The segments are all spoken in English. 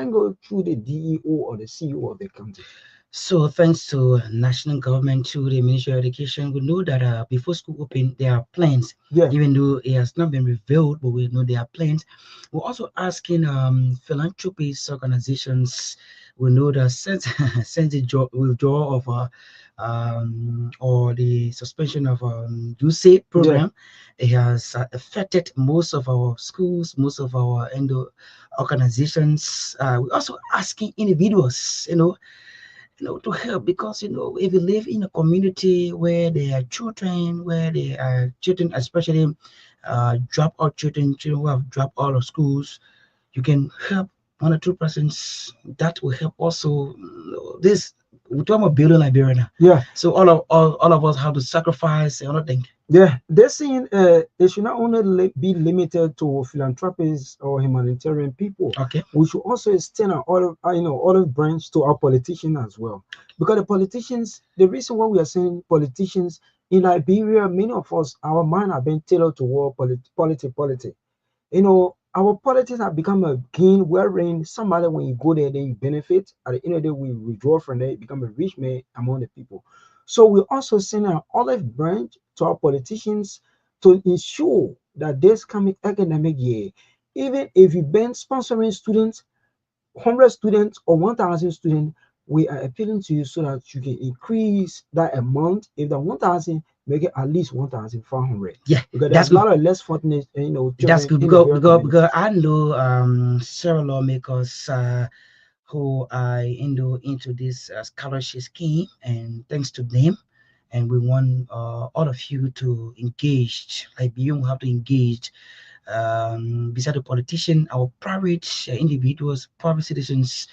can go through the DEO or the CEO of the county. So thanks to national government, to the Ministry of Education, we know that before school open, there are plans. Yeah. Even though it has not been revealed, but we know there are plans. We're also asking philanthropist organizations. We know that since since the withdrawal of or the suspension of USAID Yeah. program, it has affected most of our schools, most of our organizations. We're also asking individuals, to help, because if you live in a community where there are children, where there are children, especially drop out children who have dropped out of schools, you can help 1 or 2 persons. That will help also. This we're talking about building Liberia now. Yeah. So all of us have to sacrifice another thing. Yeah, they're saying it should not only be limited to philanthropists or humanitarian people. Okay. We should also extend our olive branch to our politicians as well. Because the politicians, the reason why we are saying politicians in Liberia, many of us, our mind have been tailored toward politics. Our politics have become a game wherein somebody, when you go there, then you benefit. At the end of the day, we withdraw from there, become a rich man among the people. So we also send an olive branch to our politicians to ensure that this coming academic year, even if you've been sponsoring students, 100 students or 1,000 students, we are appealing to you so that you can increase that amount. If the 1,000, make it at least 1,500. Yeah, Because that's there's a good. lot of less fortunate, That's children good in the because rural because, because communities. I know several lawmakers who are into this scholarship scheme, and thanks to them, and we want all of you to engage. Like you have to engage beside the politician, our private individuals, private citizens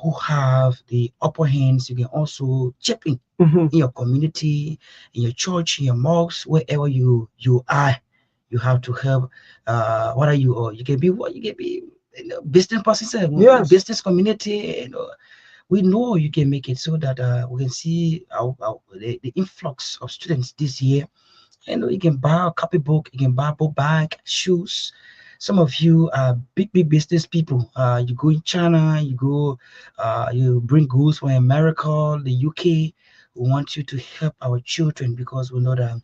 who have the upper hands. You can also chip Mhm. in your community, in your church, in your mosques, wherever you are. You have to help. What are you? Or you can be what you can be. Business person, Yes. business community. We know you can make it, so that we can see the influx of students this year. You can buy a copybook, you can buy a book bag, shoes. Some of you are big business people. You go in China, you bring goods from America, the UK. We want you to help our children, because we know that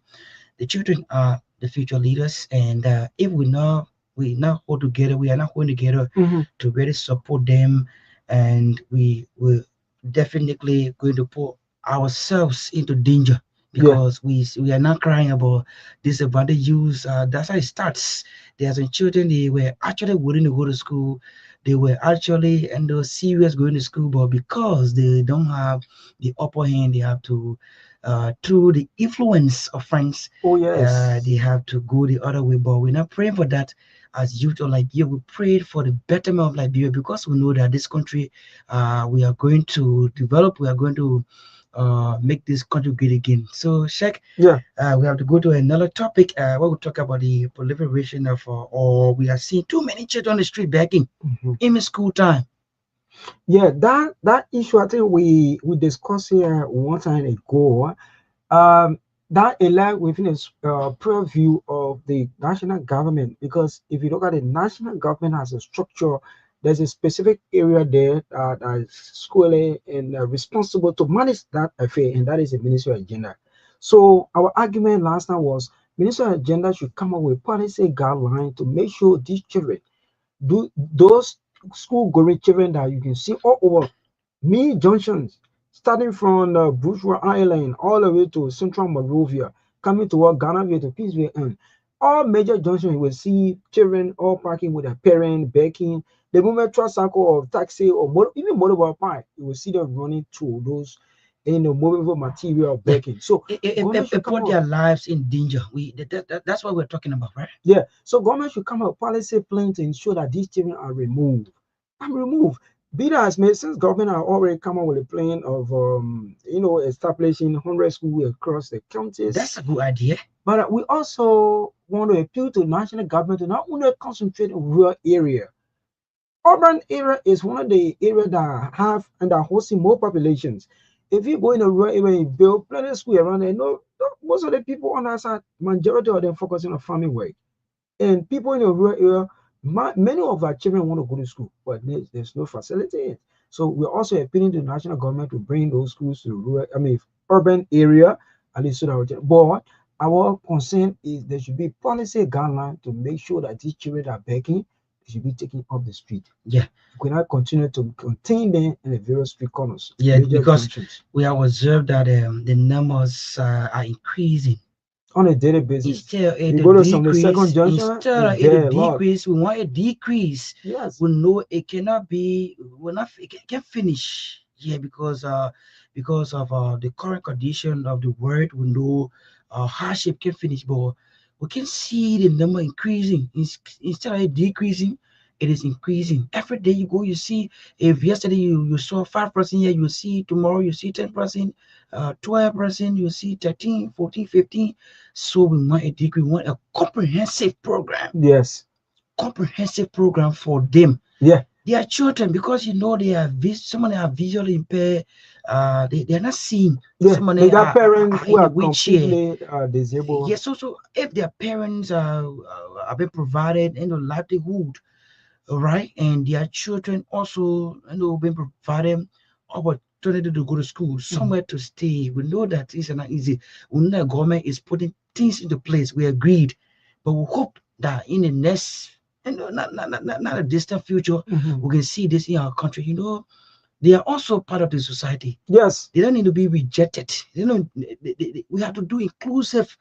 the children are the future leaders, and if we not hold together, we are not holding together Mhm. to really support them, and we will definitely going to put ourselves into danger, Yeah. because we are not crying about disadvantage use. That's how it starts. There are some children, they were actually willing to go to school. They were actually and they were serious going to school, but because they don't have the upper hand, they have to through the influence of friends, Oh yes. they have to go the other way. But we're not praying for that as youth or like you. We prayed for the betterment of Liberia, because we know that this country, we are going to develop. We are going to make this country great again. So, Sheikh, Yeah. we have to go to another topic. Where we talk about the proliferation of, or we are seeing too many children on the street begging Mhm. in school time. Yeah, that issue I think we discussed here one time ago. Um, that align within a purview of the national government, because if you look at the national government as a structure, there's a specific area there that is squarely and responsible to manage that affair, and that is the ministry agenda. So our argument last time was ministry agenda should come up with policy guidelines to make sure these children do those school going children that you can see all over many junctions, starting from Bourgeois Island all the way to Central Monrovia, coming toward Ghana Way to Peaceville and all major junctions, you will see children all parking with their parents, begging. The moment tricycle or taxi or even motorbike park, you will see them running through those movable material Yeah, begging. So government should it come put up. their lives in danger. That's what we're talking about, right? Yeah, so government should come up with policy plan to ensure that these children are removed. I'm removed. Be that as may, since government are already come up with a plan of establishing 100 schools across the counties, That's a good idea. but we also want to appeal to national government to not only concentrate on rural area. Urban area is one of the areas that have and are hosting more populations. If you go in a rural area, you build plenty of school around there. No, most of the people on that side, majority of them focusing on farming work, and people in the rural area Many of our children want to go to school, but there's no facility. So we're also appealing to the national government to bring those schools to rural, urban area, at least so that but our concern is there should be policy guideline to make sure that these children are begging, they should be taken off the street. Yeah. We cannot continue to contain them in the various street corners. Yeah, major because junctions, we have observed that the numbers are increasing. on a daily basis. Instead of You a go to some of the second decrease, junction, instead of it's it a there a lot. decrease, we want a decrease. Yes. We know it cannot be, it can't finish. Yeah, because of the current condition of the world, we know hardship can finish, but we can see the number increasing. Instead of it decreasing, it is increasing. Every day you go, you see, if yesterday you saw 5% here, you see tomorrow you see 10%, 12%, you see 13, 14, 15. So we want a degree, we want a comprehensive program. Yes. Comprehensive program for them. Yeah. Their children, because you know they are some of them are visually impaired, they are not seeing. Yeah, some of they them got parents are who in a are wheelchair. completely disabled. Yes, so if their parents are been provided livelihood, all right, and their children also been provided opportunity to go to school, somewhere to stay. We know that it's not easy. We know the government is putting things into place. We agreed, but we hope that in the next, not a distant future, we can see this in our country. They are also part of the society. Yes. They don't need to be rejected. We have to do inclusive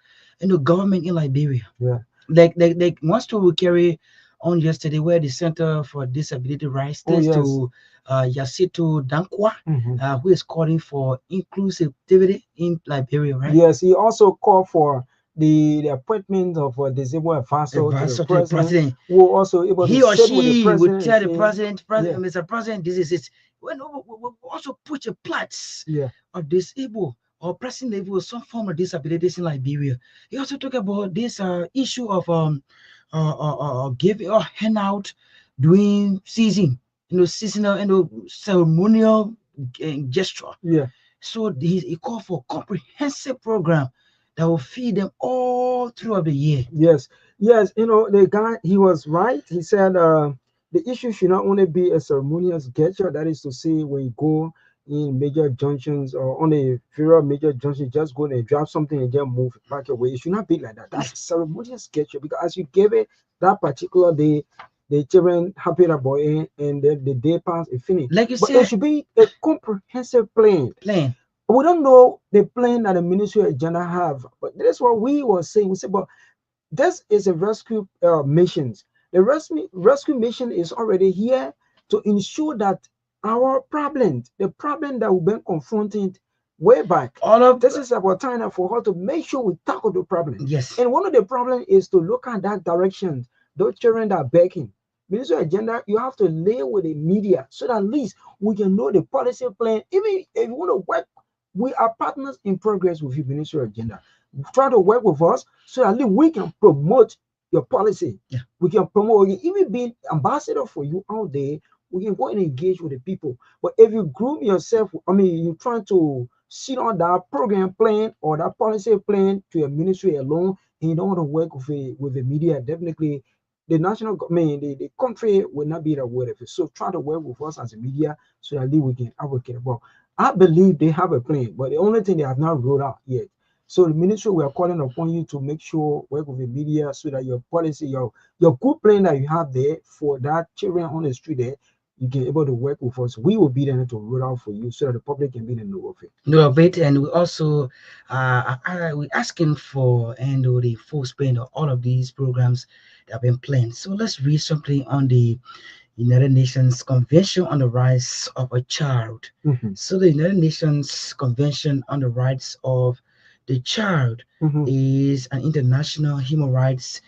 government in Liberia. Yeah. Like one story we carry on yesterday, where the Center for Disability Rights to Yasito Dankwa, who is calling for inclusivity in Liberia, right? Yes, he also called for the appointment of a disabled advisor to the president, who also able he to or sit with the she president would tell and the say, president, yeah, Mr. President, this is it. We also put your plots of disabled or pressing level with some form of disabilities in Liberia. He also talk about this issue of giving or handout during season, seasonal, ceremonial gesture. Yeah. So he called for comprehensive program that will feed them all throughout the year. Yes, yes, the guy, he was right. He said the issue should not only be a ceremonious gesture, that is to say, when you go in major junctions or on a various major junction, just go and drop something and just move back away. It should not be like that. That's a ceremonious gesture, because as you gave it that particular day, the children happy about it, and the day pass, it finished. Like you but said, there should be a comprehensive plan. We don't know the plan that the Ministry of Agenda have, but that's what we were saying. We said, but this is a rescue missions. The rescue mission is already here to ensure that our problem, the problem that we've been confronting way back, this is about time for us to make sure we tackle the problem. Yes. And one of the problems is to look at that direction. Those children that are begging. Ministry of Agenda, you have to lay with the media so that at least we can know the policy plan. Even if you want to work, we are partners in progress with the Ministry of Agenda. Try to work with us so at least we can promote your policy. Yeah. We can promote, we can even be ambassador for you out there. We can go and engage with the people. But if you groom yourself, you're trying to sit on that program plan or that policy plan to your ministry alone, and you don't want to work with the media, definitely the national government, the country will not be aware of it. So try to work with us as a media so that we can advocate about. I believe they have a plan, but the only thing they have not rolled out yet. So the ministry, we are calling upon you to make sure work with the media so that your policy, your good plan that you have there for that children on the street there, you can able to work with us. We will be there to roll out for you so that the public can be in the know of it. Know of it, and we also we're asking for the full spend of all of these programs that have been planned. So let's read something on the United Nations Convention on the Rights of a Child. So the United Nations Convention on the Rights of the Child is an international human rights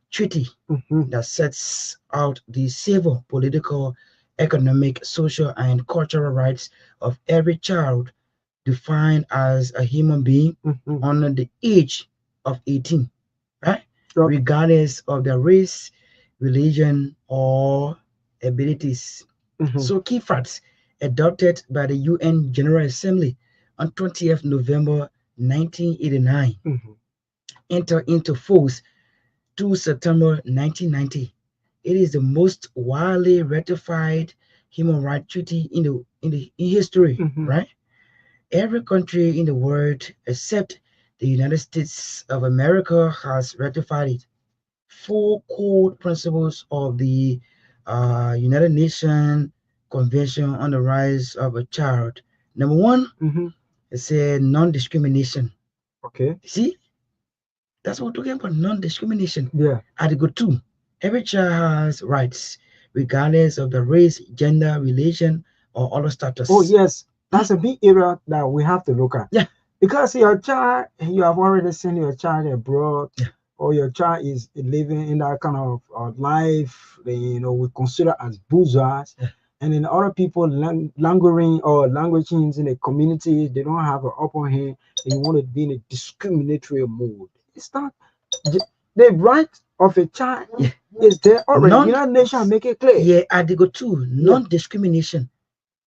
treaty that sets out the civil, political, economic, social, and cultural rights of every child, defined as a human being under the age of 18, right? Regardless of their race, religion, or abilities. So key facts adopted by the UN General Assembly on 20th November 1989, enter into force 2 September 1990. It is the most widely ratified human rights treaty in history, Mhm. right? Every country in the world except the United States of America has ratified it. Four core principles of the United Nations Convention on the Rights of a Child. Number one, Mhm. it's a non-discrimination. Okay. See, that's what we're talking about, non-discrimination. Yeah. Article 2, every child has rights, regardless of the race, gender, religion, or other Oh status. yes, that's a big area that we have to look at. Yeah, Because your child, you have already seen your child abroad, yeah, or your child is living in that kind of life, we consider as bourgeois, yeah. and then other people languishing or languishing in a community, they don't have an upper hand, and you want to be in a discriminatory mode. It's not the right of a child Yeah. is there already. Non, United Nations make it clear. yeah, Article 2, Yeah. non-discrimination.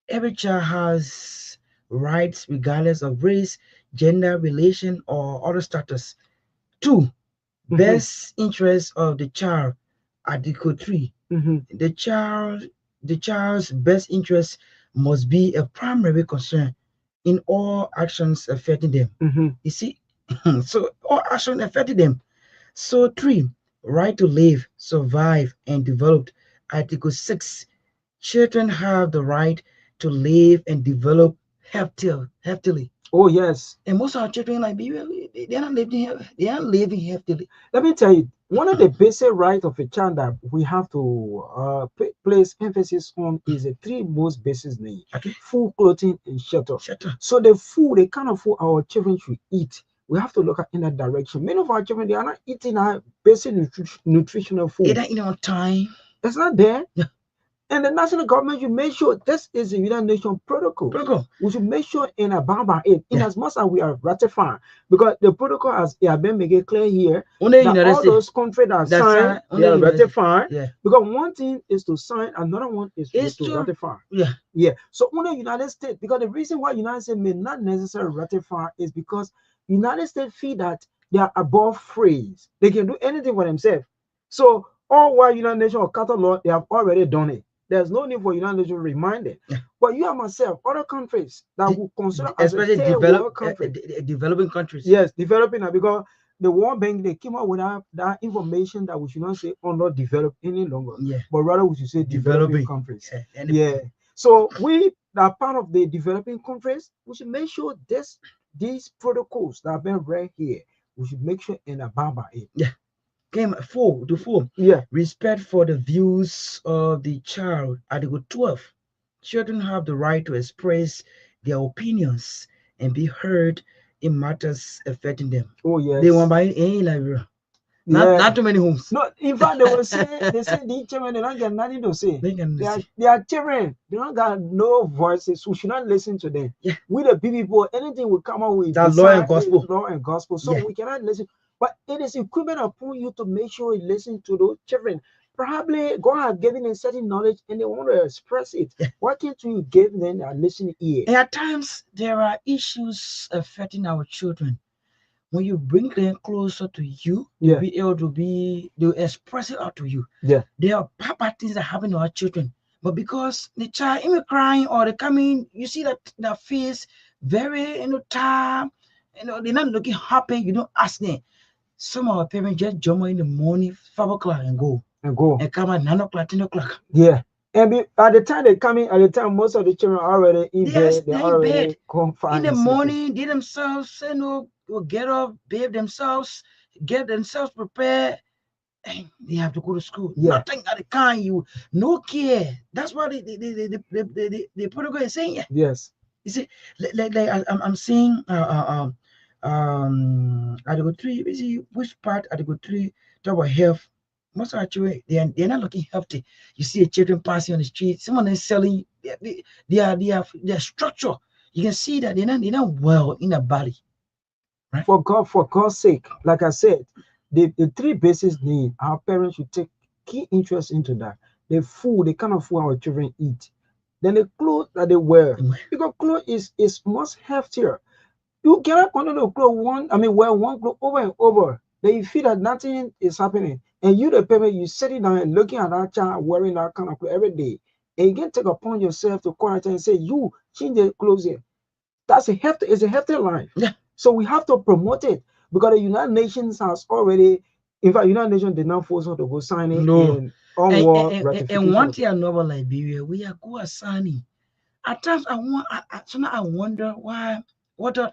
Every child has rights regardless of race, gender, relation, or other status. 2, Mm-hmm. best interest of the child. Article 3, Mm-hmm. the child the child's best interest must be a primary concern in all actions affecting them. Mm-hmm. You see, so all actions affecting them. So 3, right to live, survive, and develop. Article 6, children have the right to live and develop healthily. Oh yes. And most of our children, like they're not living, they are living healthily. Let me tell you, one of the basic rights of a child that we have to place emphasis on is the three most basic needs: Okay, food, clothing, and shelter. shut up. So the food, the kind of food our children should eat, we have to look at in that direction. Many of our children, they are not eating our basic nutritional They food. don't on time. It's not there. Yeah. And the national government should make sure this is the United Nations protocol. Protocol. We should make sure and abide by it in Yeah. as much as we are ratifying. Because the protocol has been made it clear here Only that United all States. those countries that That's sign, only they are United States. ratifying. Yeah. Because one thing is to sign, another one is It's to true. ratify. Yeah. Yeah. So only United States, because the reason why United States may not necessarily ratify is because United States feel that they are above phrase. They can do anything for themselves. So all while United Nations or Qatar law, they have already done it. There's no need for United Nations to remind them. Yeah. But you and myself, other countries that De- will consider as a Especially third world country. developing countries. Yes, developing now, because the World Bank, they came up with that information that we should not say underdeveloped any longer, Yeah. but rather we should say developing Developing. countries. Yeah. Yeah. So we are part of the developing countries. We should make sure these protocols that have been read here, we should make sure and abide by it. Yeah. Came to four. Yeah. Respect for the views of the child. Article 12. Children have the right to express their opinions and be heard in matters affecting them. Oh yes. They want by any library. Yeah. Not too many homes. No, in fact, they say the children, they don't get nothing to say. They are children. They don't got no voices. We should not listen to them. Yeah. We the people, anything we come out with that law and gospel. Law and gospel. So Yeah. we cannot listen. But it is incumbent upon you to make sure you listen to those children. Probably God has given them certain knowledge and they want to express it. Yeah. Why can't you give them a listening ear? And at times there are issues affecting our children. When you bring them closer to you, Yeah. be able to they'll express it out to you. Yeah. There are bad things that happen to our children. But because the child even crying or they come in, you see that their face very tired, they're not looking happy, you don't ask them. Some of our parents just jump in the morning, 5 o'clock and go. And come at 9 o'clock, 10 o'clock. Yeah. And at the time they come in, at the time most of the children are already in bed. They're already confined. In the morning, they themselves, will get up, bathe themselves, get themselves prepared, and they have to go to school. Yeah. Nothing at the kind, no care. That's what the protocol is saying. Yes. You see, like I'm saying, Article 3, you see which part Article 3 talk about health. Most of our children, they're not looking healthy. You see children passing on the street, someone is selling their structure. You can see that they're not well in their body. Right? For God's sake, like I said, the three basic needs, our parents should take key interest into that. The food, the kind of food our children eat. Then the clothes that they wear. Because clothes is much healthier. You cannot continue to wear one clothes over and over. Then you feel that nothing is happening. and you the parent, you sitting down and looking at that child wearing that kind of clothes every day, and you can take upon yourself to call that child and say, you change the clothes here. That's a healthy, it's a healthy life. Yeah. So we have to promote it because the United Nations has already, in fact, United Nations did not force us to go sign it No. in onward And ratification one of thing it. I know about Liberia, we are good at signing. At times, sometimes I wonder why. What the,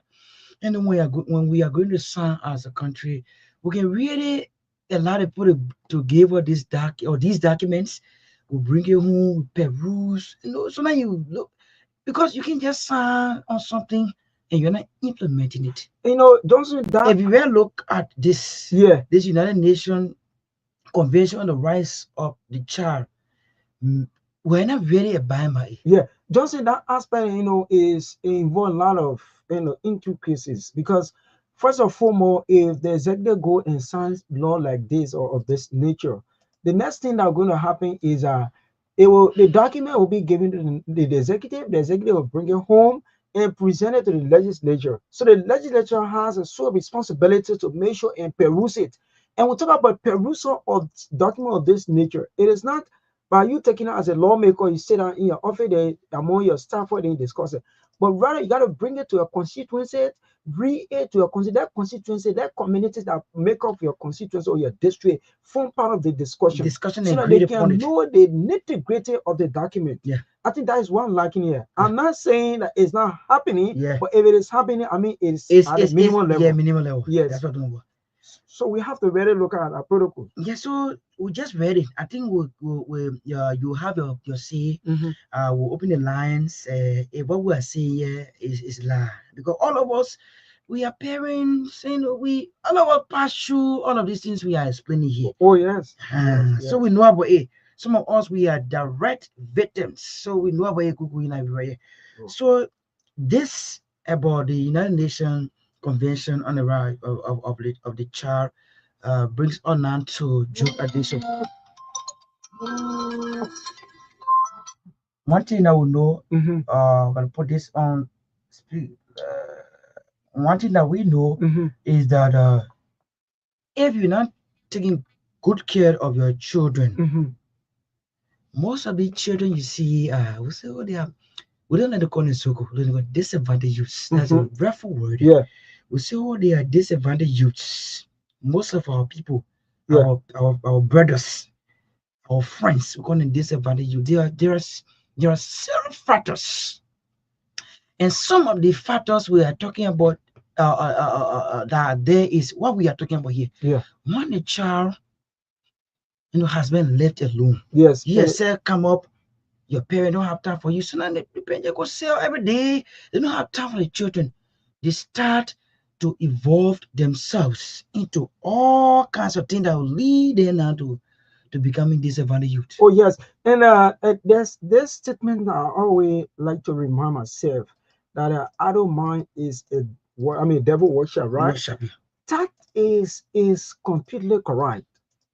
and then when we are going to sign as a country, we can really allow the people to give us this doc or these documents. We bring it home, we peruse. So now you look because you can just sign on something and you're not implementing it. Johnson, that, If you really look at yeah, this United Nations Convention on the Rights of the Child, mm, we're not really abiding by it. yeah, Johnson, that aspect, is involve a lot of, intricacies because first and foremost, if the executive go and signs law like this or of this nature, the next thing that's going to happen is the document will be given to the executive will bring it home and present it to the legislature. So the legislature has a sort of responsibility to make sure and peruse it. And we talk about perusal of document of this nature. It is not by you taking it as a lawmaker, you sit down in your office there among your staff where they discuss it. But rather, you got to bring it to your constituency, bring it to your that constituency, that communities that make up your constituency or your district form part of the discussion Discussion so and that they agreed upon can it. know the nitty gritty of the document. Yeah. I think that is one lacking here. Yeah. I'm not saying that it's not happening, Yeah. but if it is happening, I mean, it's at a It's minimum yeah, level. minimum level. Yes. That's what I'm talking about. So we have to really look at our protocol. Yeah, so we just read it. I think you have your say. Mhm. We'll open the lines. What we are saying here is lie because all of us we are parents and we all of us pass through all of these things we are explaining here. Oh, yes. Yes. So we know about it. Some of us we are direct victims, so we know about it. Oh. So this about the United Nations Convention on the Right of the Child brings on now to June edition. One thing I will know, Mm-hmm. I'm gonna put this on speed. One thing that we know Mm-hmm. is that if you're not taking good care of your children, Mm-hmm. most of the children you see, we say, oh, they are, we don't let the call in circle, they got disadvantaged youths. That's a dreadful word. Yeah. We say, oh, they are disadvantaged youths. Most of our people, Yeah. our brothers, our friends, we're going to disadvantage you. There are several factors, and some of the factors we are talking about that there is what we are talking about here. Yeah. When a child, has been left alone, Yes. you yourself come up, your parents don't have time for you. So now the parents go sell every day. They don't have time for the children. They start to evolve themselves into all kinds of things that will lead them now to becoming disadvantaged youth. Oh, yes. And there's this statement I always like to remind myself that adult mind is devil worship, right? Worship you. That is completely correct.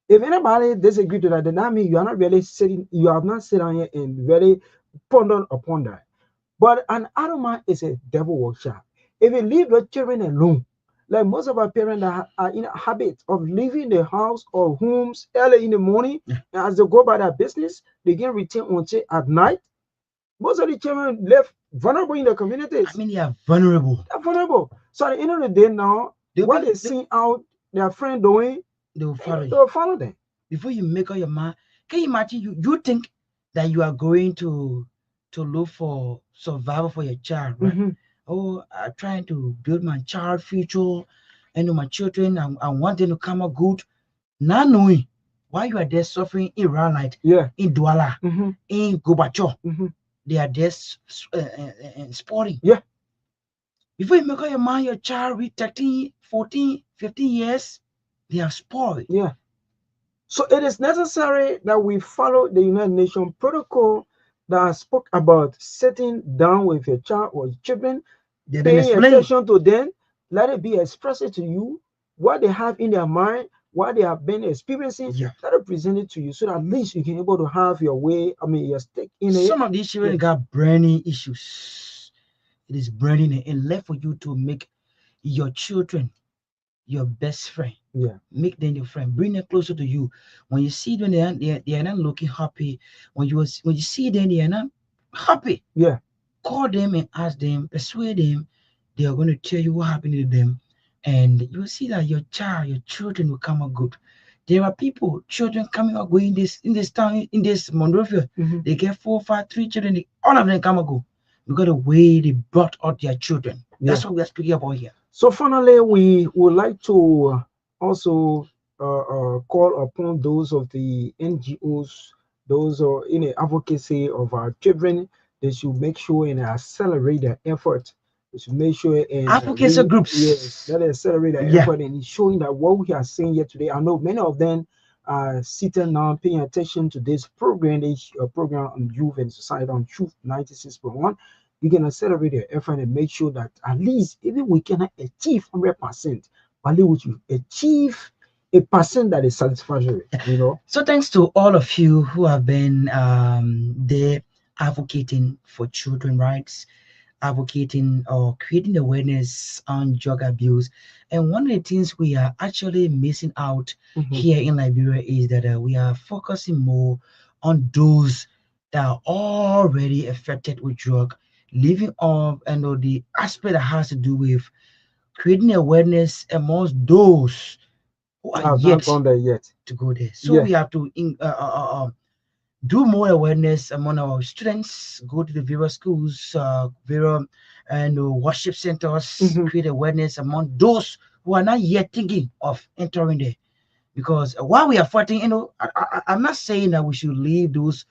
If anybody disagree to that, then that means you have not sitting here and really ponder upon that. But an adult mind is a devil workshop. If you leave your children alone, like most of our parents are in a habit of leaving the house or homes early in the morning, Yeah. and as they go by their business, they can return until at night. Most of the children left vulnerable in the communities. I mean, they are vulnerable. They're vulnerable. So at the end of the day now, what they see out their friend doing, they will follow you. They will follow them. Before you make up your mind, can you imagine you think that you are going to look for survival for your child, right? Mm-hmm. Oh, I'm trying to build my child future and my children. I want them to come out good. Not knowing why you are there suffering in Raleigh, Yeah, in Douala, mm-hmm. in Gobacho. Mm-hmm. They are there sporting. Yeah. Before you make up your mind, your child reach 13, 14, 15 years, they are spoiled. Yeah. So it is necessary that we follow the United Nations protocol that spoke about sitting down with your child or children, paying attention to them, let it be expressed to you what they have in their mind, what they have been experiencing, let it present it to you so that at least you can able to have your way, your stake in it. Some of these children got brainy issues. It is brainy and left for you to make your children your best friend. Yeah. Make them your friend. Bring them closer to you. When you see them, they are not looking happy. When you see them, they are not happy. Yeah. Call them and ask them, persuade them. They are going to tell you what happened to them, and you will see that your children will come out good. There are people, children coming out going in this town, in this Monrovia. Mhm. They get 4, 5, 3 children. All of them come and go because the way they brought out their children. Yeah. That's what we are speaking about here. So finally, we would like to also call upon those of the NGOs, those are in the advocacy of our children. They should make sure and accelerate their effort. They should make sure and Advocacy yes, groups. let us accelerate their Yeah. effort in showing that what we are seeing here today. I know many of them are sitting now paying attention to this program, this program on youth and society on Truth 96.1. We can accelerate their effort and make sure that at least even we cannot achieve 100%, but at least we should achieve a percent that is satisfactory. You know. So thanks to all of you who have been there advocating for children rights, advocating or creating awareness on drug abuse. And one of the things we are actually missing out Mhm. here in Liberia is that we are focusing more on those that are already affected with drug, leaving off and the aspect that has to do with creating awareness amongst those who are I've not yet gone there yet. to go there. So Yeah. we have to do more awareness among our students, go to the various schools, various and worship centers, Mhm. create awareness among those who are not yet thinking of entering there. Because while we are fighting, I'm not saying that we should leave those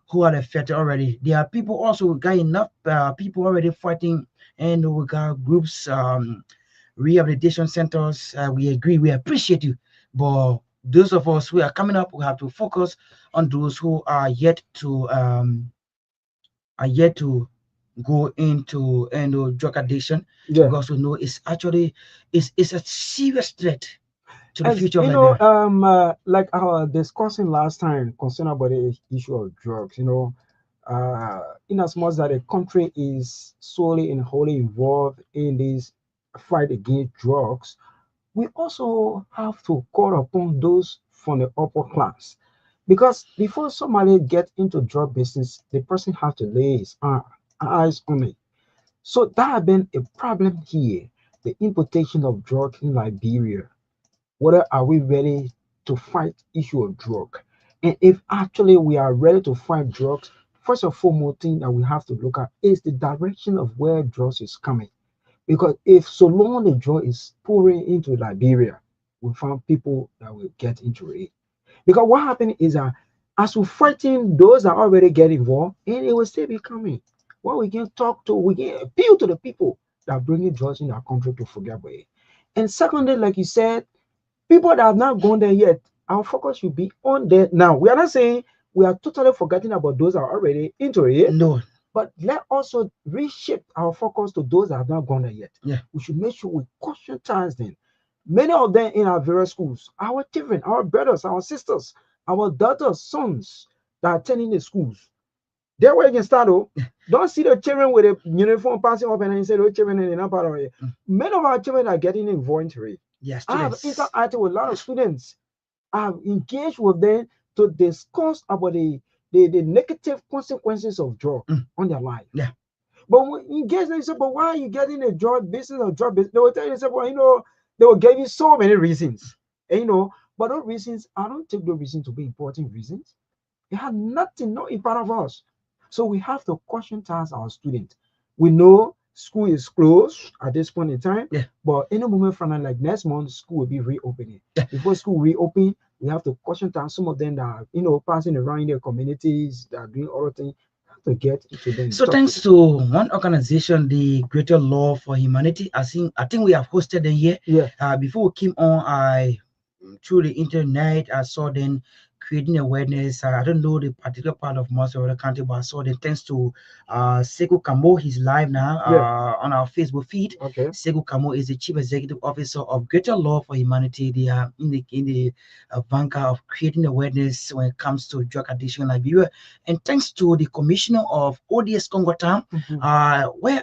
who are affected already. There are people also, we got enough people already fighting, and we got groups, rehabilitation centers. We agree, we appreciate you, but those of us who are coming up, we have to focus on those who are yet to go into drug addiction, Yeah. because we know it's actually it's a serious threat to the As future of Liberia. like I was discussing last time concerning about the issue of drugs, in as much that the country is solely and wholly involved in this fight against drugs, we also have to call upon those from the upper class. Because before somebody get into drug business, the person has to lay his eyes on it. So that has been a problem here, the importation of drugs in Liberia. Whether are we ready to fight issue of drug, and if actually we are ready to fight drugs, first and foremost thing that we have to look at is the direction of where drugs is coming. Because if so long the drug is pouring into Liberia, we find people that will get into it. Because what happened is that as we're fighting those that already get involved, and it will still be coming. What we can talk to, we can appeal to the people that are bringing drugs in our country to forget about it. And secondly, like you said, people that have not gone there yet, our focus should be on there now. We are not saying we are totally forgetting about those that are already into it, No. but let also reshape our focus to those that have not gone there yet. Yeah. We should make sure we conscientize them. Many of them in our various schools, our children, our brothers, our sisters, our daughters, sons that are attending the schools. There where you can start. Oh, don't see the children with a uniform passing up and then say, "Oh, children, and not part of it." Many of our children are getting involved into it. Yes, I have students. interacted with a lot of students. I have engaged with them to discuss about the negative consequences of drug on their life. Yeah. But when you engage them, you say, but why are you getting a drug business or drug business? They will tell you, say, well, they will give you so many reasons. And, but those reasons, I don't take those reasons to be important reasons. It had nothing, no impact of us. So we have to conscientize our students. We know school is closed at this point in time, Yeah. but any moment from now, like next month, school will be reopening. Yeah. Before school reopen, we have to conscientize some of them that are, passing around in their communities, that are doing other things, to get to them. So thanks to one organization, the Greater Law for Humanity. I think we have hosted them here. Yeah. Before we came on, I through the internet I saw them creating awareness. I don't know the particular part of Montserrat County, but I saw them thanks to Sekou Kamo. He's live now on our Facebook feed. Okay. Sekou Kamo is the Chief Executive Officer of Greater Law for Humanity. They are in the vanguard of creating awareness when it comes to drug addiction in Liberia. And thanks to the Commissioner of ODS Congo Town,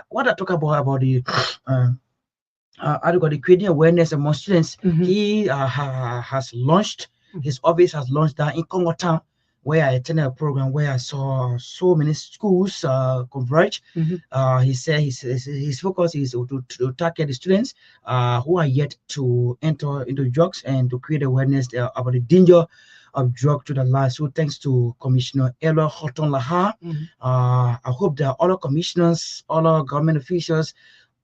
what I talk about the how do you creating awareness among students. Mhm. He has launched, his office has launched that in Congo Town, where I attended a program where I saw so many schools converge. Mhm. He said his focus is to target the students who are yet to enter into drugs and to create awareness about the danger of drug to the life. So thanks to Commissioner Ella Horton Laha. Mhm. I hope that all our commissioners, all our government officials,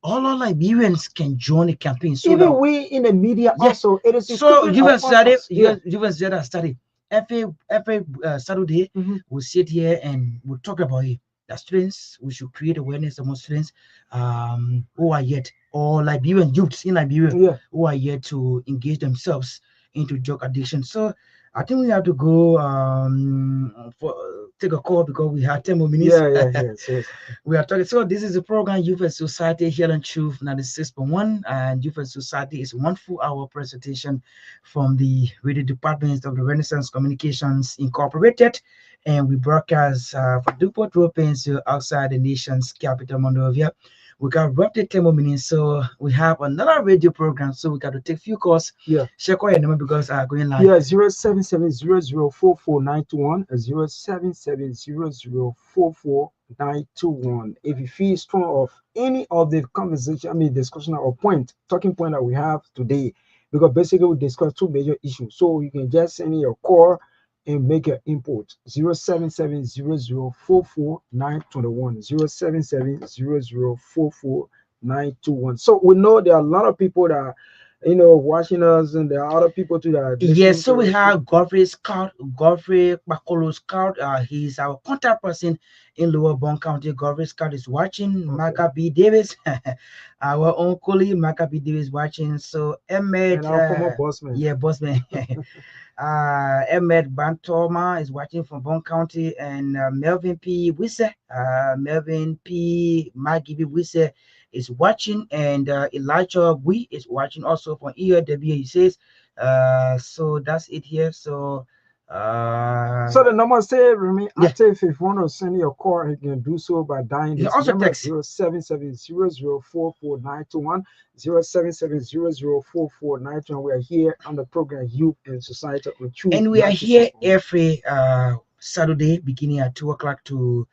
all our Liberians can join the campaign so Even that we in the media yeah. also, it is So incumbent you have upon studied, us. Yeah. you have studied every Saturday. Mhm. We'll sit here and we'll talk about it. The students, we should create awareness among students who are yet, or Liberian youths in Liberia Yeah. who are yet to engage themselves into drug addiction. So I think we have to go for take a call because we have 10 more minutes. Yes. We are talking. So this is a program Youth and Society here on Truth 96.1, and Youth and Society is 1 full hour presentation from the radio departments of the Renaissance Communications Incorporated, and we broadcast for Dupont Road, Pencil, outside the nation's capital, Monrovia. We got roughly 10 more minutes, so we have another radio program. So we got to take few calls. Yeah. Check out your number because going live. Yeah, 077004491, 077004491. If you feel strong of any of the conversation, I mean discussion or point, talking point that we have today, because basically we discuss two major issues. So you can just send in your call and make your input. 077004491, 077004491. So we know there are a lot of people that watching us, and there are other people too that are listening Yes, so to we us too. have Godfrey Bakolo Scout. He's our contact person in Lower Bond County. Godfrey Scout is watching. Okay. Maka B. Davis, our own colleague, Maka B. Davis watching. So Ahmed, And our former bossman. yeah, bossman. Ahmed Bantoma is watching from Bond County, and Melvin P. Wisse, Melvin P. Maggie B. Wisse is watching, and Elijah Bui is watching also from ERW. He says, so that's it here. So So the number say remain yeah, active. If you want to send your call, you can do so by dialing you can this also number text. 07700449210, 07700449210. We are here on the program Youth and Society on Truth. And we are here 96.1. every Saturday beginning at 2 o'clock to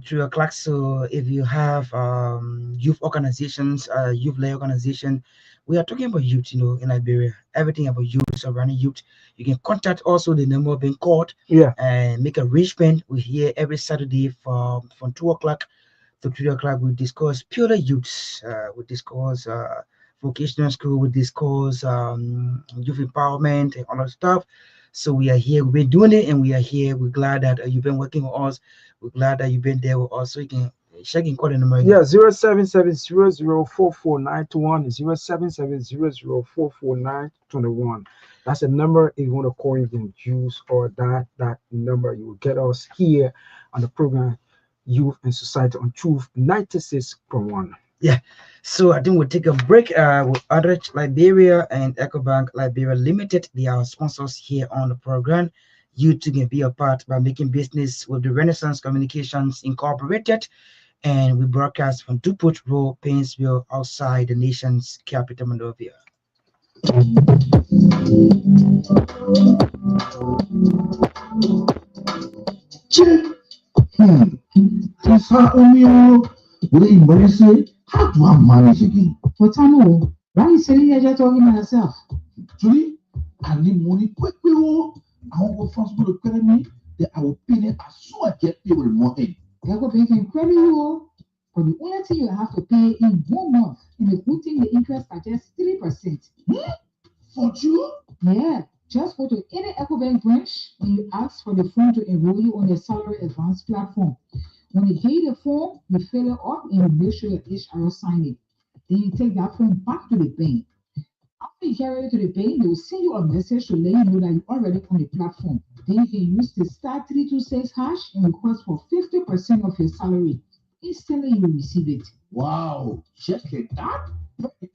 3 o'clock. So if you have youth organizations, youth-led organization, we are talking about youth, in Liberia, everything about youth, surrounding youth. You can contact also the number being called, Yeah. and make arrangement. We're here every Saturday from 2 o'clock to 3 o'clock. We discuss purely youths. We discuss vocational school. We discuss youth empowerment and all that stuff. So we are here. We've been doing it, and we are here. We're glad that you've been working with us. We're glad that you've been there with us. So you can check in call the number again. Yeah, 07700449210, 07700449210. That's the number. If you want to call, you can use, or that number. You will get us here on the program Youth and Society on Truth 96.1. Yeah. So I think we'll take a break with Outreach Liberia and EcoBank Liberia Limited. They are sponsors here on the program. You too can be a part by making business with the Renaissance Communications Incorporated. And we broadcast from Dupont Road, Painesville, outside the nation's capital, Monrovia. With the emergency, how do I manage again? But Tano, why are you sitting here just talking by yourself? Actually, I need money quickly. I want to first go to credit me, then I will pay them as soon as I get paid with money. They're going to pay you credit you, but the only thing you have to pay in 1 month, and the good thing, the interest are just 3%. For you? Yeah, just go to any EcoBank branch and you ask for the form to enroll you on the salary advance platform. When you get the form, you fill it up and you make sure your HR sign it. Then you take that form back to the bank. After you carry it to the bank, they will send you a message to let you know that you're already on the platform. Then you can use the *326# and request for 50% of your salary. Instantly, you will receive it. Wow, just like that?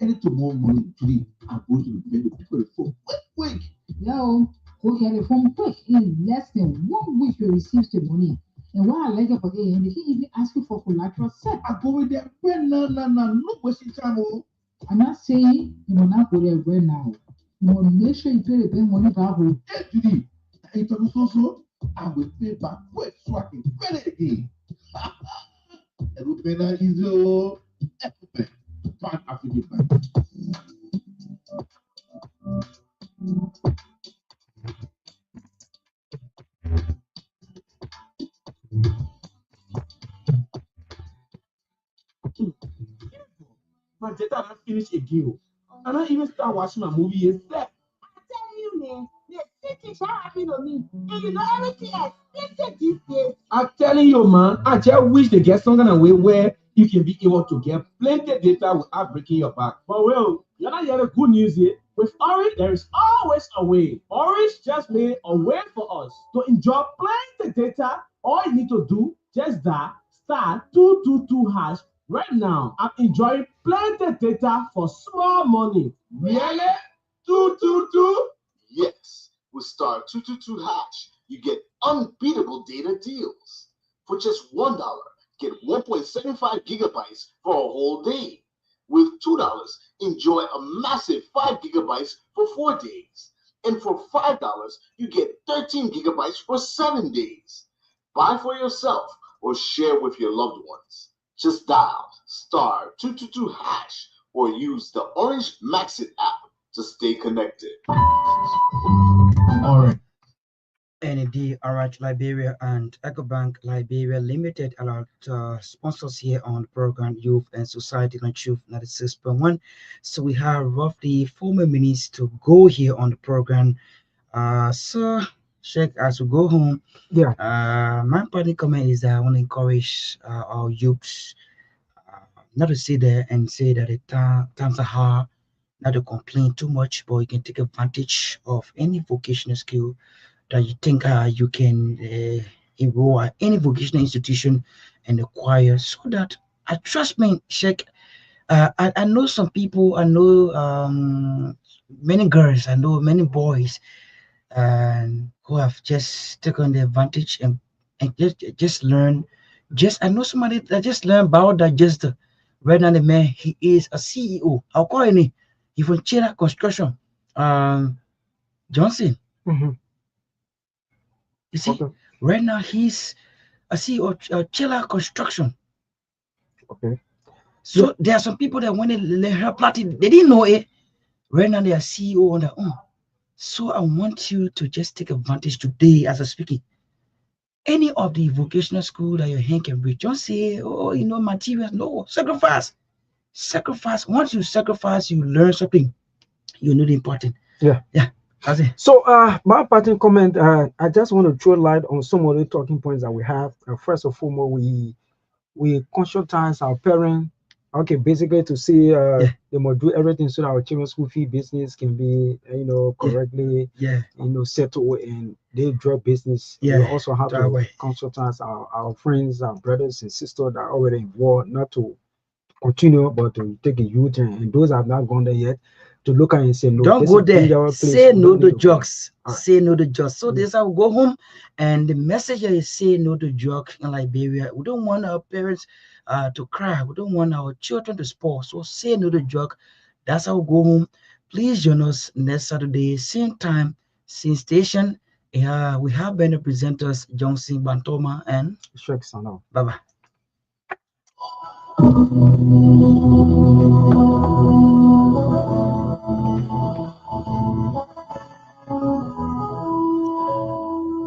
Any tomorrow morning, today, I'm going to the bank to pick up the phone. Quick. Yo, go get the phone quick. In less than 1 week, you receive the money. And what I like about it, they can even ask you for collateral set. I go with them. Well, no, no wasting time. I'm not saying you will not go there right now. You will make sure you pay the pay money back home. Hey, Judy, it was so I will pay back quick so I can credit again. It will pay that easy. Equipe, Pan African Bank. My data not finish again. And I even start watching my movie yesterday. I'm telling you, man, the city shall happen to me. And you know everything expensive these days. I'm telling you, man, I just wish they get some kind of way where you can be able to get plenty data without breaking your back. But well, you're not hearing good news here. With Orange, there is always a way. Orange just made a way for us to enjoy plenty data. All you need to do, just that *222# right now. I'm enjoying plenty data for small money. Really? 222? Yes. With star 222#, you get unbeatable data deals. For just $1, get 1.75 gigabytes for a whole day. With $2, enjoy a massive 5 gigabytes for 4 days. And for $5, you get 13 gigabytes for 7 days. Buy for yourself or share with your loved ones. Just dial star 222# or use the Orange Maxit app to stay connected. Orange. NAD, Orange Liberia, and EcoBank Liberia Limited allowed sponsors here on the program Youth and Society and Truth 96.1. So we have roughly 4 more minutes to go here on the program. So Sheikh, as we go home, Yeah. my parting comment is that I want to encourage our youths not to sit there and say that the times are hard, not to complain too much, but you can take advantage of any vocational skill that you think you can enroll at any vocational institution and acquire, so that trust me, Sheikh, I know some people, I know many girls, I know many boys who have just taken the advantage and just learn. Just I know somebody that just learned about that just right now. The man, he is a CEO. I'll call him. He from Chela Construction. Johnson. Mhm. You see, Okay. right now he's a CEO of Chela Construction. Okay. So there are some people that when they heard Platin, they didn't know it. Right now they are CEO on their own. So I want you to just take advantage today as I'm speaking. Any of the vocational school that your hand can reach, don't say, oh, you know, materials. No, sacrifice. Sacrifice. Once you sacrifice, you learn something. You know the important. Yeah. Yeah. That's it. So, my parting comment, I just want to throw light on some of the talking points that we have. First of all, we conscientize our parents. Okay, basically to see Yeah. they must do everything so that our children's school fee business can be Yeah. correctly Yeah. settled, and they drug business. Yeah, We also have that to way. conscientize our friends, our brothers and sisters that are already involved, not to continue, but to take a U-turn. And those have not gone there yet, to look at and say, no, Don't this go is a there. dangerous place. Say We no don't to need to go. drugs. All right. Say no to drugs. So Mm. this how we go home, and the message is say no to drugs in Liberia. We don't want our parents to cry. We don't want our children to spoil. So say no to drug. That's how we go home. Please join us next Saturday, same time, same station. We have been the presenters Johnson Bantoma and Sheikh Sanam. bye bye.